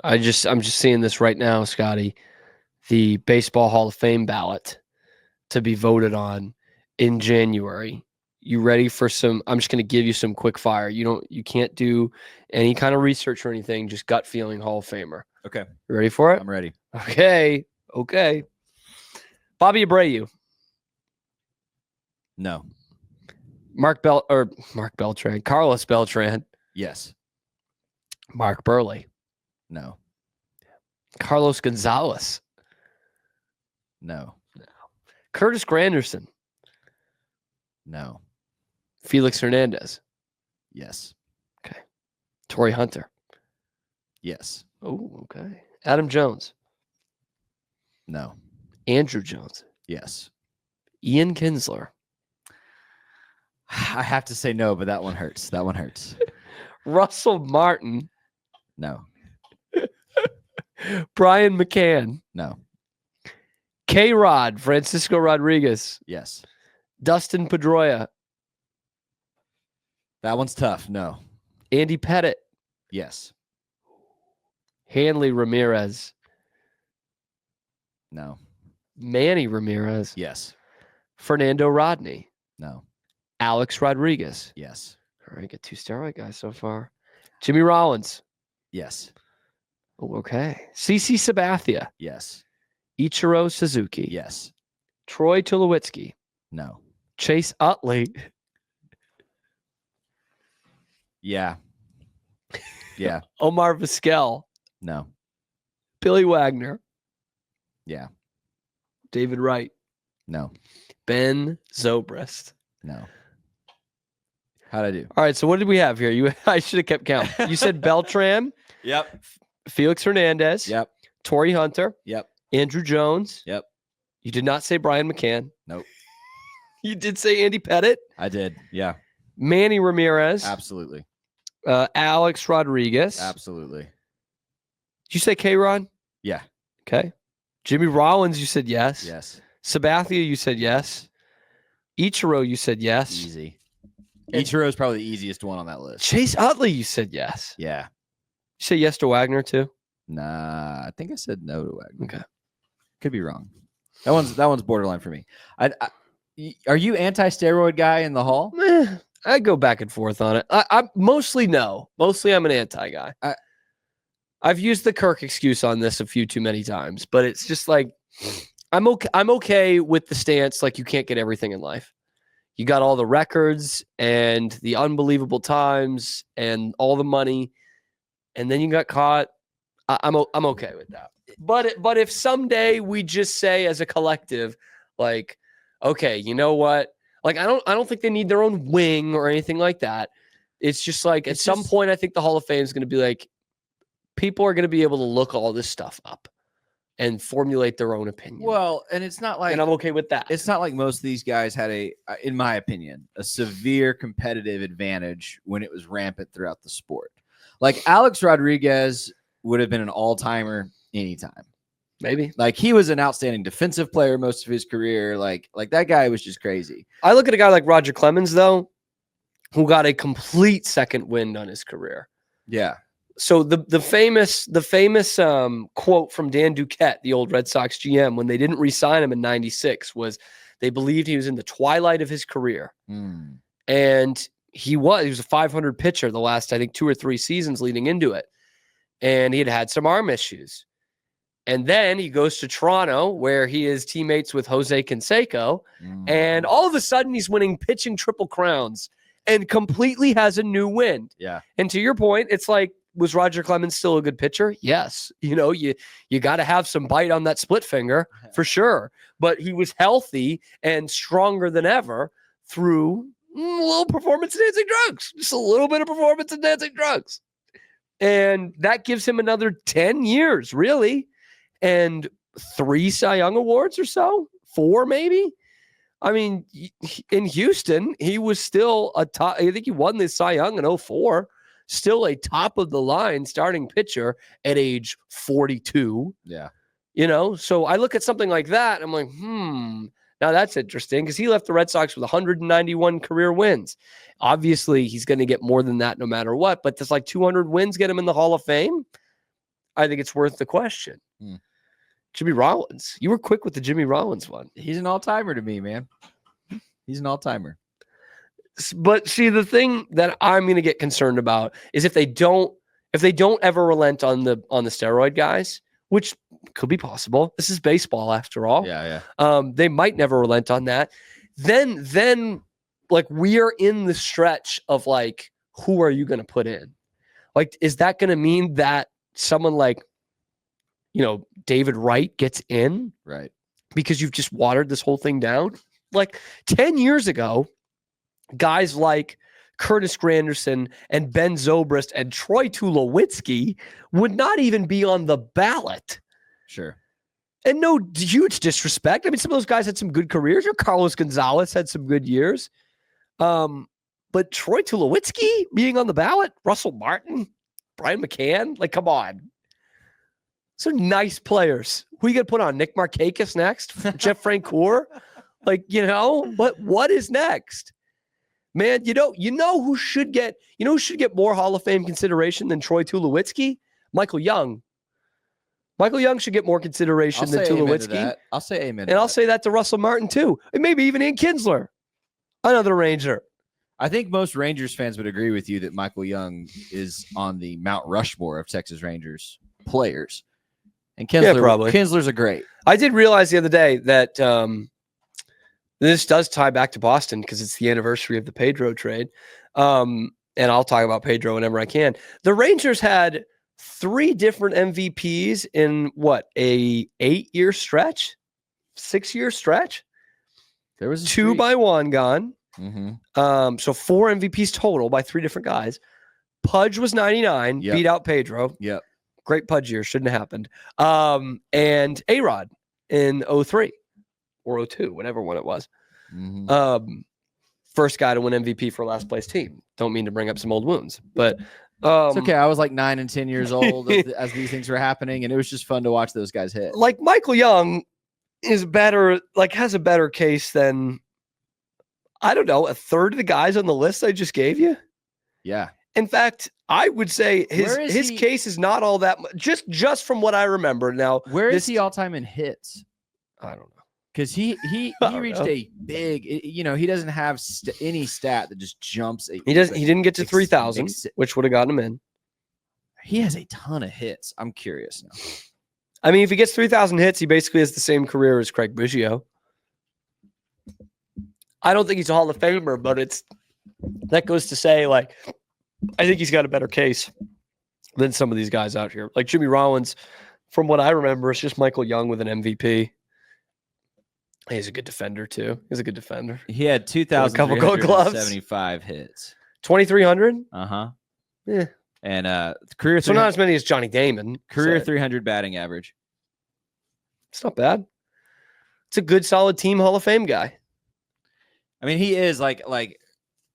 I'm just seeing this right now, Scotty. The Baseball Hall of Fame ballot to be voted on in January. You ready for some? I'm just going to give you some quick fire. You can't do any kind of research or anything. Just gut feeling Hall of Famer. Okay. You ready for it? I'm ready. Okay. Bobby Abreu. No. Mark Beltran. Carlos Beltran. Yes. Mark Burley. No. Carlos Gonzalez. No. Curtis Granderson. No. Felix Hernandez. Yes. Okay. Torrey Hunter. Yes. Oh, okay. Adam Jones. No. Andrew Jones. Yes. Ian Kinsler. I have to say no, but that one hurts. Russell Martin. No. Brian McCann. No. K-Rod. Francisco Rodriguez. Yes. Dustin Pedroia. That one's tough. No. Andy Pettit. Yes. Hanley Ramirez. No. Manny Ramirez. Yes. Fernando Rodney. No. Alex Rodriguez. Yes. All right, get 2 steroid guys so far. Jimmy Rollins. Yes. Oh, okay. CC Sabathia. Yes. Ichiro Suzuki. Yes. Troy Tulowitzki. No. Chase Utley. Yeah. Yeah. Omar Vizquel. No. Billy Wagner. Yeah. David Wright. No. Ben Zobrist. No. How'd I do? All right, so what did we have here? I should have kept count. You said Beltran. Yep. Felix Hernandez. Yep. Torrey Hunter. Yep. Andrew Jones. Yep. You did not say Brian McCann. Nope. You did say Andy Pettit. I did. Yeah. Manny Ramirez. Absolutely. Alex Rodriguez. Absolutely. Did you say K-Rod? Yeah. Okay. Jimmy Rollins, you said yes. Yes. Sabathia, you said yes. Ichiro, you said yes. Easy. Ichiro is probably the easiest one on that list. Chase Utley, you said yes. Yeah. You say yes to Wagner too? Nah, I think I said no to Wagner. Okay. Could be wrong. That one's borderline for me. Are you anti-steroid guy in the hall? I go back and forth on it. I mostly no. Mostly I'm an anti guy. I've used the Kirk excuse on this a few too many times, but it's just like I'm okay with the stance like you can't get everything in life. You got all the records and the unbelievable times and all the money, and then you got caught. I'm okay with that. But if someday we just say as a collective, like, okay, you know what? Like I don't think they need their own wing or anything like that. It's just like at some point I think the Hall of Fame is going to be like people are going to be able to look all this stuff up and formulate their own opinion. Well, and it's not like, and I'm okay with that. It's not like most of these guys had in my opinion, a severe competitive advantage when it was rampant throughout the sport. Like Alex Rodriguez would have been an all-timer anytime. Maybe. Like he was an outstanding defensive player most of his career. Like that guy was just crazy. I look at a guy like Roger Clemens though, who got a complete second wind on his career. Yeah. So the famous quote from Dan Duquette, the old Red Sox GM, when they didn't re-sign him in '96, was they believed he was in the twilight of his career, and he was a 500 pitcher the last I think 2 or 3 seasons leading into it, and he had some arm issues, and then he goes to Toronto where he is teammates with Jose Canseco, and all of a sudden he's winning pitching triple crowns and completely has a new wind. Yeah, and to your point, it's like, was Roger Clemens still a good pitcher? Yes. You know, you got to have some bite on that split finger for sure. But he was healthy and stronger than ever through a little performance-enhancing drugs. Just a little bit of performance-enhancing drugs. And that gives him another 10 years, really. And 3 Cy Young Awards or so? 4 maybe? I mean, in Houston, he was still a top. I think he won the Cy Young in 2004. Still a top of the line starting pitcher at age 42. Yeah. You know, so I look at something like that. I'm like, now that's interesting because he left the Red Sox with 191 career wins. Obviously, he's going to get more than that no matter what. But does like 200 wins get him in the Hall of Fame? I think it's worth the question. Jimmy Rollins. You were quick with the Jimmy Rollins one. He's an all-timer to me, man. He's an all-timer. But see, the thing that I'm going to get concerned about is if they don't ever relent on the steroid guys, which could be possible. This is baseball after all. Yeah. They might never relent on that. Then like we are in the stretch of like, who are you going to put in? Like, is that going to mean that someone like, David Wright gets in? Right. Because you've just watered this whole thing down? Like 10 years ago, guys like Curtis Granderson and Ben Zobrist and Troy Tulowitzki would not even be on the ballot. Sure. And no huge disrespect. I mean, some of those guys had some good careers. Or Carlos Gonzalez had some good years. But Troy Tulowitzki being on the ballot, Russell Martin, Brian McCann, like, come on. So nice players. Who are you going to put on? Nick Markakis next? Jeff Francoeur? Like, what is next? Man, who should get more Hall of Fame consideration than Troy Tulowitzki? Michael Young. Michael Young should get more consideration than Tulowitzki. I'll say amen. And I'll say that to Russell Martin too. And maybe even Ian Kinsler, another Ranger. I think most Rangers fans would agree with you that Michael Young is on the Mount Rushmore of Texas Rangers players. And Kinsler's a great. I did realize the other day that this does tie back to Boston because it's the anniversary of the Pedro trade. And I'll talk about Pedro whenever I can. The Rangers had 3 different MVPs in a 8-year stretch, 6-year stretch. There was 2 by Juan gone. Mm-hmm. So 4 MVPs total by 3 different guys. Pudge was 99, beat out Pedro. Yep. Great Pudge year, shouldn't have happened. And A-Rod in 03 or 02, whatever one it was. Mm-hmm. First guy to win MVP for a last place team. Don't mean to bring up some old wounds, but it's okay. I was like 9 and 10 years old as these things were happening, and it was just fun to watch those guys hit. Like Michael Young is better, has a better case than, I don't know, a third of the guys on the list I just gave you. Yeah. In fact, I would say his case is not all that much, just from what I remember. Now, where is he all time in hits? I don't know. Because he reached a big, he doesn't have any stat that just jumps. He didn't get to 3,000, which would have gotten him in. He has a ton of hits. I'm curious now. I mean, if he gets 3,000 hits, he basically has the same career as Craig Biggio. I don't think he's a Hall of Famer, but that goes to say, like, I think he's got a better case than some of these guys out here. Like Jimmy Rollins, from what I remember, it's just Michael Young with an MVP. He's a good defender, too. He's a good defender. He had 2,375 hits. 2,300? Uh-huh. Yeah. And career. So not as many as Johnny Damon. Career 300 batting average. It's not bad. It's a good, solid team Hall of Fame guy. I mean, he is like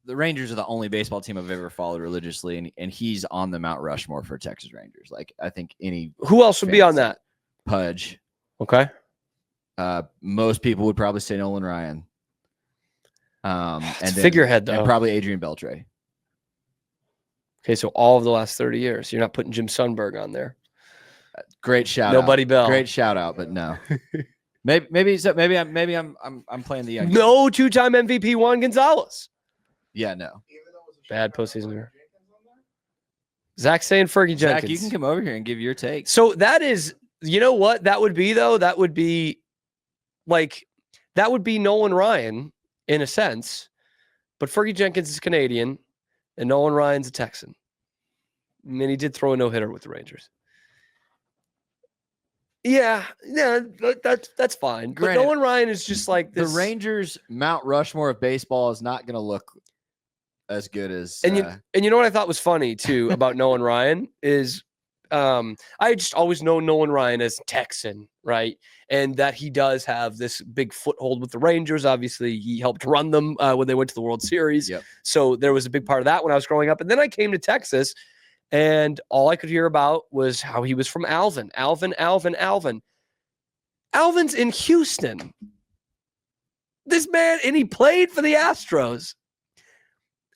the Rangers are the only baseball team I've ever followed religiously, and he's on the Mount Rushmore for Texas Rangers. Like, I think who else would be on that? Pudge. Okay. Most people would probably say Nolan Ryan. And figurehead though, and probably Adrian Beltre. Okay, so all of the last 30 years, you're not putting Jim Sundberg on there. Great shout out. Nobody Bell. Great shout out, but no. maybe I'm playing the young. No 2-time MVP Juan Gonzalez. Yeah, no. Bad postseason year. Zach saying Fergie Jenkins. Zach, you can come over here and give your take. So that is, you know what that would be though? That would be Nolan Ryan in a sense, but Fergie Jenkins is Canadian and Nolan Ryan's a Texan. And he did throw a no-hitter with the Rangers. Yeah, that's fine. Granted, but Nolan Ryan is just like this. The Rangers Mount Rushmore of baseball is not going to look as good as. And you know what I thought was funny too about Nolan Ryan is, I just always know Nolan Ryan as Texan, right? And that he does have this big foothold with the Rangers. Obviously, he helped run them when they went to the World Series. Yep. So there was a big part of that when I was growing up. And then I came to Texas, and all I could hear about was how he was from Alvin. Alvin's in Houston. This man, and he played for the Astros.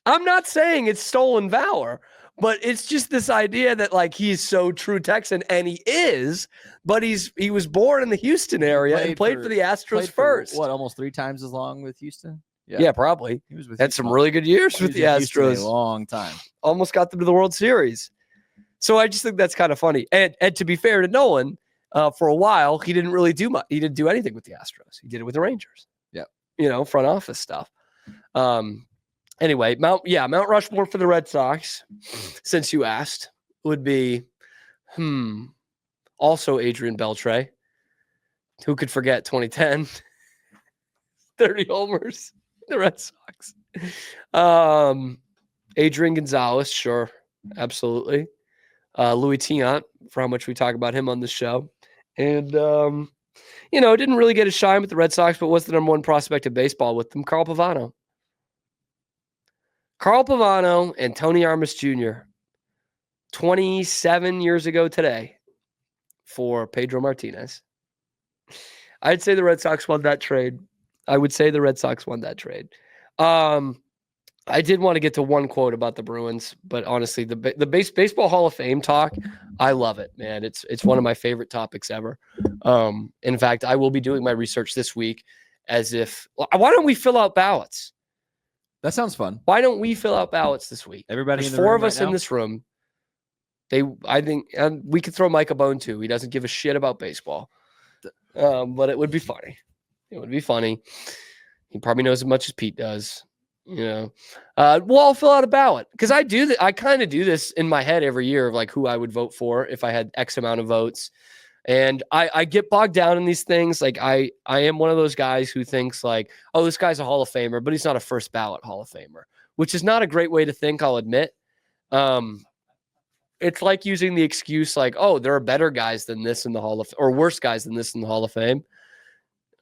I'm not saying it's stolen valor, But it's just this idea that like he's so true Texan, and he is, but he was born in the Houston area and played for the Astros first. What, almost 3 times as long with Houston? Yeah, probably. He was with had some really good years with the Astros. A long time. Almost got them to the World Series. So I just think that's kind of funny. And to be fair to Nolan, for a while he didn't really do much. He didn't do anything with the Astros. He did it with the Rangers. Yeah, front office stuff. Anyway, Mount Rushmore for the Red Sox, since you asked, would be also Adrian Beltre. Who could forget 2010? 30 homers, the Red Sox. Adrian Gonzalez, sure, absolutely. Louis Tiant, for how much we talk about him on the show. And didn't really get a shine with the Red Sox, but was the number one prospect of baseball with them, Carl Pavano. Carl Pavano and Tony Armas Jr. 27 years ago today for Pedro Martinez. I'd say the Red Sox won that trade. I would say the Red Sox won that trade. I did want to get to one quote about the Bruins, but honestly, the Baseball Hall of Fame talk, I love it, man. It's one of my favorite topics ever. In fact, I will be doing my research this week why don't we fill out ballots? That sounds fun. Why don't we fill out ballots this week? Everybody There's in the 4 room of us right in now? this room. I think we could throw Mike a bone too. He doesn't give a shit about baseball. But it would be funny. It would be funny. He probably knows as much as Pete does. Well, I'll fill out a ballot because I do that. I kind of do this in my head every year of like who I would vote for if I had X amount of votes. And I get bogged down in these things. Like I am one of those guys who thinks like, oh, this guy's a Hall of Famer, but he's not a first ballot Hall of Famer, which is not a great way to think, I'll admit. It's like using the excuse like, oh, there are better guys than this in the Hall of, or worse guys than this in the Hall of Fame.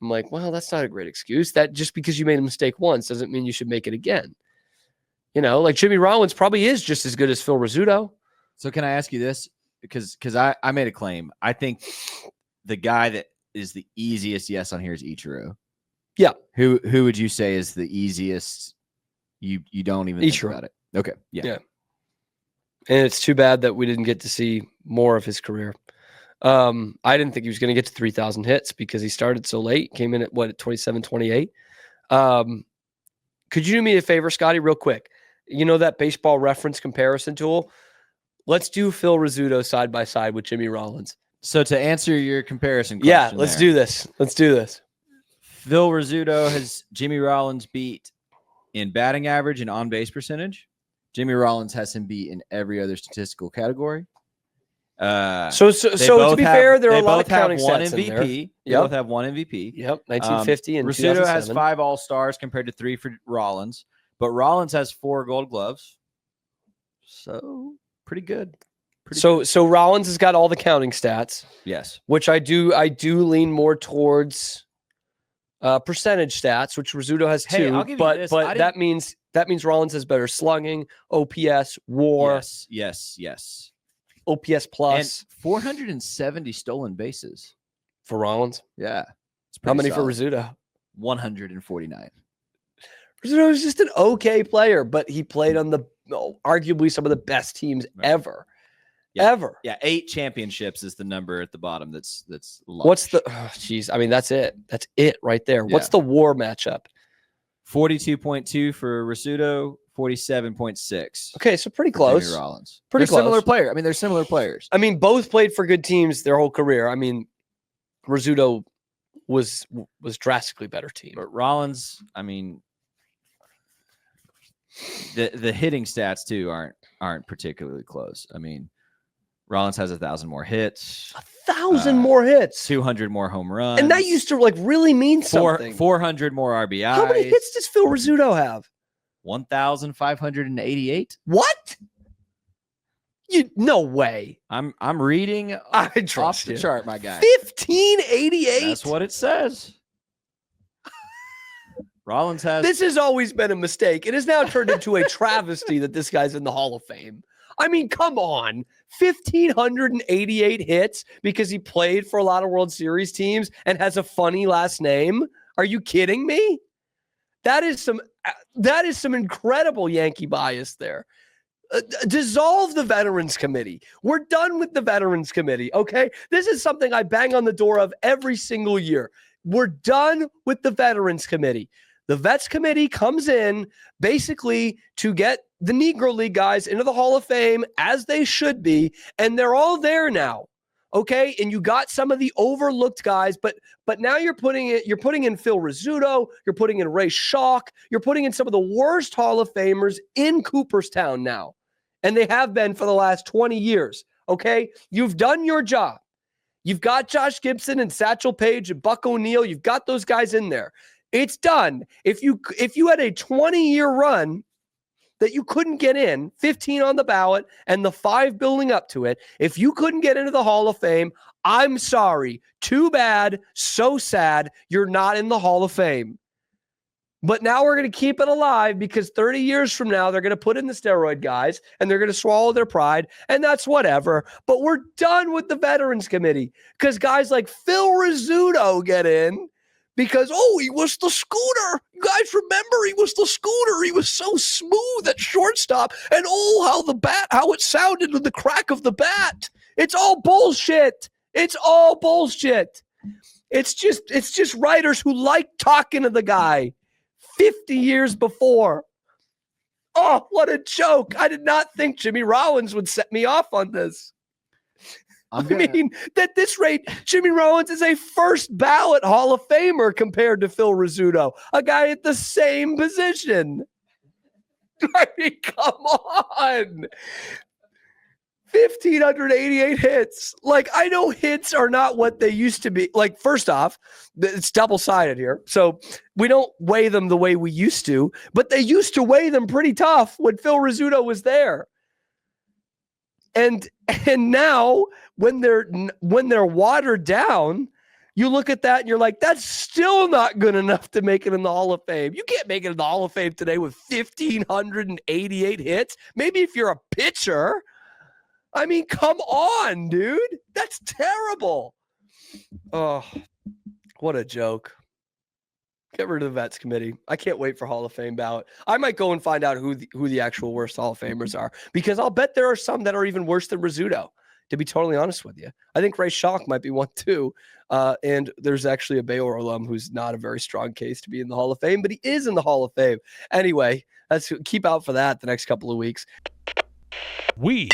I'm like, well, that's not a great excuse. That just because you made a mistake once doesn't mean you should make it again. Like Jimmy Rollins probably is just as good as Phil Rizzuto. So can I ask you this? Because I made a claim. I think the guy that is the easiest yes on here is Ichiro. Yeah. Who would you say is the easiest? You don't even think about it. Okay. Yeah. And it's too bad that we didn't get to see more of his career. I didn't think he was going to get to 3,000 hits because he started so late. Came in at 27, 28. Could you do me a favor, Scotty, real quick? That baseball reference comparison tool? Let's do Phil Rizzuto side by side with Jimmy Rollins. So to answer your comparison question, let's do this. Phil Rizzuto has Jimmy Rollins beat in batting average and on-base percentage. Jimmy Rollins has him beat in every other statistical category. So to be fair, there are a lot of counting stats in there. They both have one MVP. Yep, 1950 and Rizzuto 2007. has 5 All-Stars compared to 3 for Rollins, but Rollins has 4 Gold Gloves. So pretty good. So Rollins has got all the counting stats. Yes, which I do lean more towards percentage stats, which Rizzuto has 2. I'll give you but this. but that means Rollins has better slugging, OPS, WAR. Yes. OPS plus, and 470 stolen bases for Rollins. Yeah. How many solid. for Rizzuto? 149. Rizzuto is just an okay player, but he played on arguably some of the best teams ever. Yeah. Ever. Yeah, 8 championships is the number at the bottom. That's large. What's the I mean, that's it. That's it right there. Yeah. What's the WAR matchup? 42.2 for Rizzuto, 47.6. Okay, so pretty close. Jimmy Rollins. Pretty close. Similar player. I mean, they're similar players. I mean, both played for good teams their whole career. I mean, Rizzuto was drastically better team. But Rollins, I mean, the hitting stats too aren't particularly close. I mean, Rollins has 1,000 more hits. 1,000 more hits. 200 more home runs. And that used to really mean something. 400 more RBIs. How many hits does Phil Rizzuto have? 1,588. What? No way. I'm reading off the chart, my guy. 1,588. That's what it says. Rollins has. This has always been a mistake. It has now turned into a travesty that this guy's in the Hall of Fame. I mean, come on. 1,588 hits because he played for a lot of World Series teams and has a funny last name. Are you kidding me? That is some incredible Yankee bias there. Dissolve the Veterans Committee. We're done with the Veterans Committee, okay? This is something I bang on the door of every single year. We're done with the Veterans Committee. The Vets Committee comes in basically to get the Negro League guys into the Hall of Fame as they should be, and they're all there now. Okay, and you got some of the overlooked guys, but now you're putting in Phil Rizzuto, you're putting in Ray Schalk, you're putting in some of the worst Hall of Famers in Cooperstown now, and they have been for the last 20 years. Okay, you've done your job. You've got Josh Gibson and Satchel Paige and Buck O'Neil. You've got those guys in there. It's done. If you had a 20-year run that you couldn't get in, 15 on the ballot and the 5 building up to it, if you couldn't get into the Hall of Fame, I'm sorry. Too bad. So sad. You're not in the Hall of Fame. But now we're going to keep it alive because 30 years from now, they're going to put in the steroid guys and they're going to swallow their pride, and that's whatever. But we're done with the Veterans Committee because guys like Phil Rizzuto get in because, he was the scooter. You guys remember he was the scooter. He was so smooth at shortstop, and how it sounded with the crack of the bat. It's all bullshit. It's all bullshit. It's just writers who like talking to the guy 50 years before. Oh, what a joke. I did not think Jimmy Rollins would set me off on this. I mean, at this rate, Jimmy Rollins is a first ballot Hall of Famer compared to Phil Rizzuto, a guy at the same position. I mean, come on. 1,588 hits. Like, I know hits are not what they used to be. Like, first off, it's double-sided here. So we don't weigh them the way we used to, but they used to weigh them pretty tough when Phil Rizzuto was there. And now when they're watered down, you look at that and you're like, that's still not good enough to make it in the Hall of Fame. You can't make it in the Hall of Fame today with 1,588 hits. Maybe if you're a pitcher. I mean, come on, dude. That's terrible. Oh, what a joke. Get rid of the Vets Committee. I can't wait for Hall of Fame ballot. I might go and find out who the actual worst Hall of Famers are, because I'll bet there are some that are even worse than Rizzuto, to be totally honest with you. I think Ray Schalk might be one too. And there's actually a Baylor alum who's not a very strong case to be in the Hall of Fame, but he is in the Hall of Fame. Anyway, let's keep out for that the next couple of weeks. We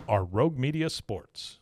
are Rogue Media Sports.